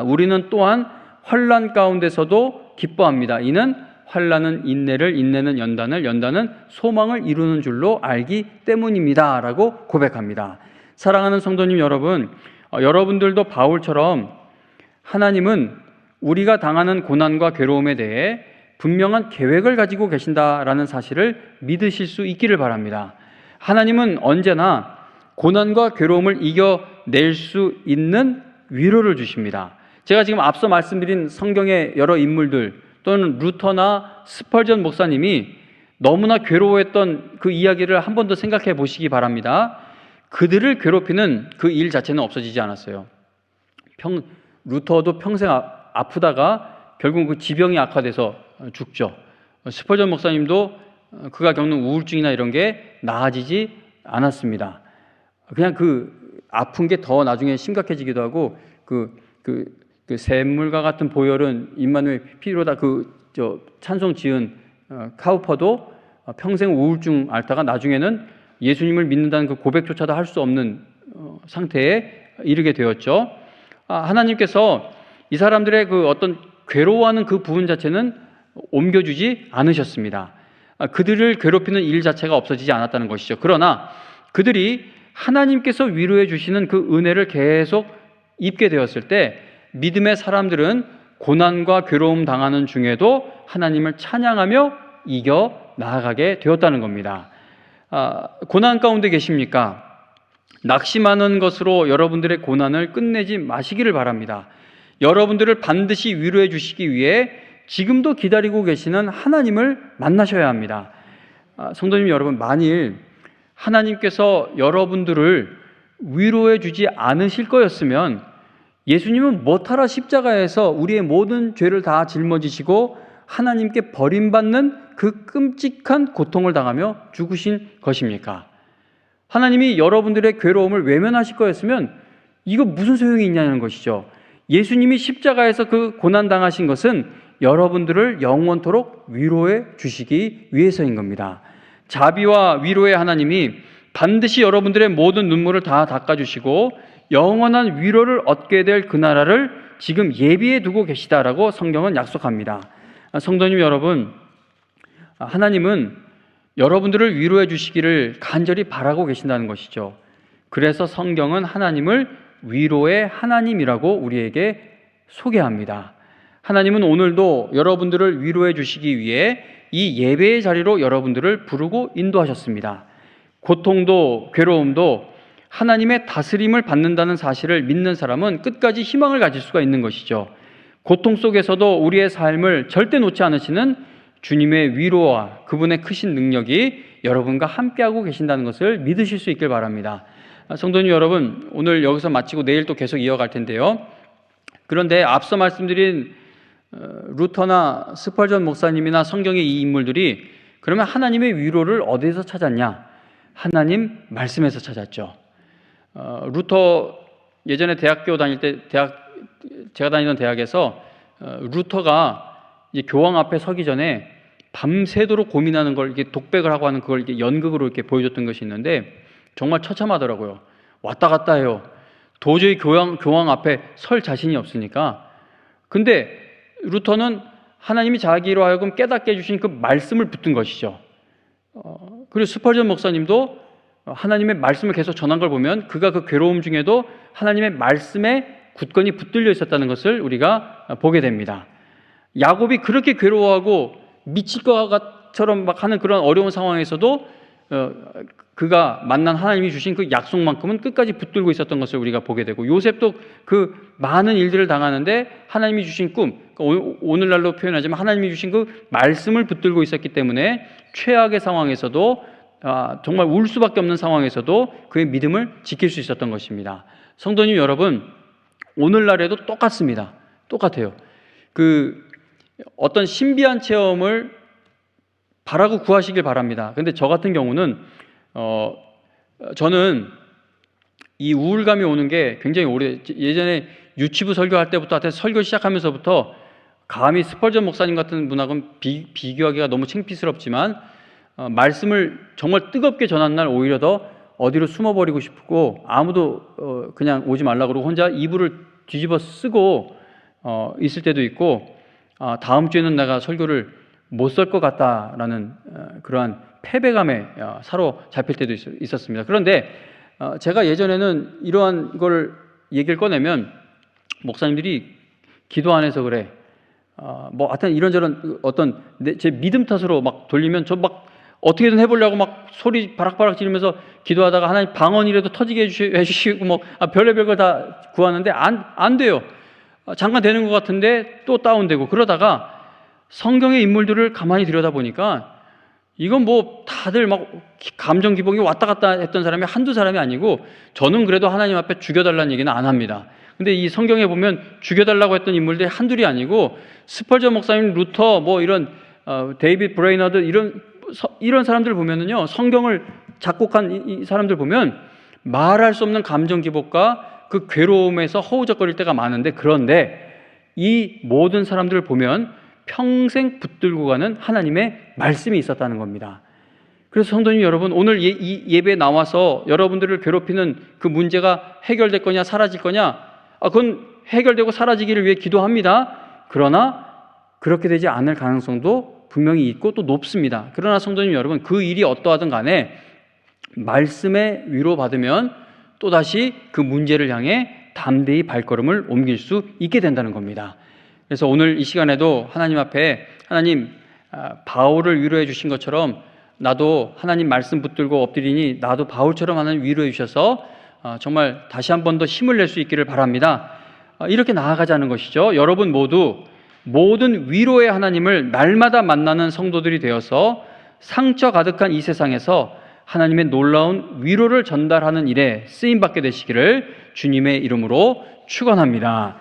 우리는 또한 환난 가운데서도 기뻐합니다. 이는 환난은 인내를, 인내는 연단을, 연단은 소망을 이루는 줄로 알기 때문입니다 라고 고백합니다. 사랑하는 성도님 여러분, 여러분들도 바울처럼 하나님은 우리가 당하는 고난과 괴로움에 대해 분명한 계획을 가지고 계신다라는 사실을 믿으실 수 있기를 바랍니다. 하나님은 언제나 고난과 괴로움을 이겨낼 수 있는 위로를 주십니다. 제가 지금 앞서 말씀드린 성경의 여러 인물들 또는 루터나 스펄전 목사님이 너무나 괴로워했던 그 이야기를 한 번 더 생각해 보시기 바랍니다. 그들을 괴롭히는 그 일 자체는 없어지지 않았어요. 루터도 평생 아프다가 결국 그 지병이 악화돼서 죽죠. 스펄전 목사님도 그가 겪는 우울증이나 이런 게 나아지지 않았습니다. 그냥 그 아픈 게 더 나중에 심각해지기도 하고, 그 샘물과 같은 보혈은 임마누엘 필요다 찬송 지은 카우퍼도 평생 우울증 앓다가 나중에는 예수님을 믿는다는 그 고백조차도 할 수 없는 상태에 이르게 되었죠. 하나님께서 이 사람들의 그 어떤 괴로워하는 그 부분 자체는 옮겨주지 않으셨습니다. 그들을 괴롭히는 일 자체가 없어지지 않았다는 것이죠. 그러나 그들이 하나님께서 위로해 주시는 그 은혜를 계속 입게 되었을 때 믿음의 사람들은 고난과 괴로움 당하는 중에도 하나님을 찬양하며 이겨 나아가게 되었다는 겁니다. 고난 가운데 계십니까? 낙심하는 것으로 여러분들의 고난을 끝내지 마시기를 바랍니다. 여러분들을 반드시 위로해 주시기 위해 지금도 기다리고 계시는 하나님을 만나셔야 합니다. 성도님 여러분, 만일 하나님께서 여러분들을 위로해 주지 않으실 거였으면 예수님은 뭐하러 십자가에서 우리의 모든 죄를 다 짊어지시고 하나님께 버림받는 그 끔찍한 고통을 당하며 죽으신 것입니까? 하나님이 여러분들의 괴로움을 외면하실 거였으면 이거 무슨 소용이 있냐는 것이죠. 예수님이 십자가에서 그 고난당하신 것은 여러분들을 영원토록 위로해 주시기 위해서인 겁니다. 자비와 위로의 하나님이 반드시 여러분들의 모든 눈물을 다 닦아주시고 영원한 위로를 얻게 될 그 나라를 지금 예비해 두고 계시다라고 성경은 약속합니다. 성도님 여러분, 하나님은 여러분들을 위로해 주시기를 간절히 바라고 계신다는 것이죠. 그래서 성경은 하나님을 위로의 하나님이라고 우리에게 소개합니다. 하나님은 오늘도 여러분들을 위로해 주시기 위해 이 예배의 자리로 여러분들을 부르고 인도하셨습니다. 고통도 괴로움도 하나님의 다스림을 받는다는 사실을 믿는 사람은 끝까지 희망을 가질 수가 있는 것이죠. 고통 속에서도 우리의 삶을 절대 놓지 않으시는 주님의 위로와 그분의 크신 능력이 여러분과 함께하고 계신다는 것을 믿으실 수 있길 바랍니다. 성도님 여러분, 오늘 여기서 마치고 내일 또 계속 이어갈 텐데요. 그런데 앞서 말씀드린 루터나 스펄전 목사님이나 성경의 이 인물들이 그러면 하나님의 위로를 어디서 찾았냐? 하나님 말씀에서 찾았죠. 루터 예전에 대학교 다닐 때 제가 다니던 대학에서 루터가 이제 교황 앞에 서기 전에 밤새도록 고민하는 걸 이렇게 독백을 하고 하는 그걸 이렇게 연극으로 이렇게 보여줬던 것이 있는데 정말 처참하더라고요. 왔다 갔다 해요. 도저히 교황 앞에 설 자신이 없으니까. 근데 루터는 하나님이 자기로 하여금 깨닫게 해주신 그 말씀을 붙든 것이죠. 그리고 스펄전 목사님도 하나님의 말씀을 계속 전한 걸 보면 그가 그 괴로움 중에도 하나님의 말씀에 굳건히 붙들려 있었다는 것을 우리가 보게 됩니다. 야곱이 그렇게 괴로워하고 미칠 것처럼 막 하는 그런 어려운 상황에서도 그가 만난 하나님이 주신 그 약속만큼은 끝까지 붙들고 있었던 것을 우리가 보게 되고, 요셉도 그 많은 일들을 당하는데 하나님이 주신 꿈, 오늘날로 표현하자면 하나님이 주신 그 말씀을 붙들고 있었기 때문에 최악의 상황에서도 정말 울 수밖에 없는 상황에서도 그의 믿음을 지킬 수 있었던 것입니다. 성도님 여러분, 오늘날에도 똑같습니다. 똑같아요. 어떤 신비한 체험을 바라고 구하시길 바랍니다. 근데 저 같은 경우는 저는 이 우울감이 오는 게 굉장히 예전에 유치부 설교할 때부터 하여튼 설교 시작하면서부터 감히 스펄전 목사님 같은 분하고는 비교하기가 너무 창피스럽지만 말씀을 정말 뜨겁게 전한 날 오히려 더 어디로 숨어버리고 싶고 아무도 그냥 오지 말라고 그러고 혼자 이불을 뒤집어 쓰고 있을 때도 있고, 다음 주에는 내가 설교를 못 설 것 같다라는 그러한 패배감에 사로잡힐 때도 있었습니다. 그런데 제가 예전에는 이러한 걸 얘기를 꺼내면 목사님들이 기도 안 해서 그래, 하여튼 이런저런 어떤 제 믿음 탓으로 막 돌리면 저 막 어떻게든 해보려고 막 소리 바락바락 지르면서 기도하다가 하나님 방언이라도 터지게 해주시고 별의별 걸 다 구하는데 안 돼요. 잠깐 되는 것 같은데 또 다운되고, 그러다가 성경의 인물들을 가만히 들여다보니까 이건 다들 막 감정 기복이 왔다 갔다 했던 사람이 한두 사람이 아니고, 저는 그래도 하나님 앞에 죽여달라는 얘기는 안 합니다. 근데 이 성경에 보면 죽여달라고 했던 인물들이 한둘이 아니고 스펄전 목사님, 루터, 이런 데이빗 브레이너드 이런 사람들 보면은요, 성경을 작곡한 이 사람들 보면 말할 수 없는 감정 기복과 그 괴로움에서 허우적거릴 때가 많은데, 그런데 이 모든 사람들을 보면 평생 붙들고 가는 하나님의 말씀이 있었다는 겁니다. 그래서 성도님 여러분, 오늘 이 예배에 나와서 여러분들을 괴롭히는 그 문제가 해결될 거냐 사라질 거냐, 그건 해결되고 사라지기를 위해 기도합니다. 그러나 그렇게 되지 않을 가능성도 분명히 있고 또 높습니다. 그러나 성도님 여러분, 그 일이 어떠하든 간에 말씀에 위로받으면 또다시 그 문제를 향해 담대히 발걸음을 옮길 수 있게 된다는 겁니다. 그래서 오늘 이 시간에도 하나님 앞에, 하나님, 바울을 위로해 주신 것처럼 나도 하나님 말씀 붙들고 엎드리니 나도 바울처럼 하나님 위로해 주셔서 정말 다시 한 번 더 힘을 낼 수 있기를 바랍니다. 이렇게 나아가자는 것이죠. 여러분 모두 모든 위로의 하나님을 날마다 만나는 성도들이 되어서 상처 가득한 이 세상에서 하나님의 놀라운 위로를 전달하는 일에 쓰임받게 되시기를 주님의 이름으로 축원합니다.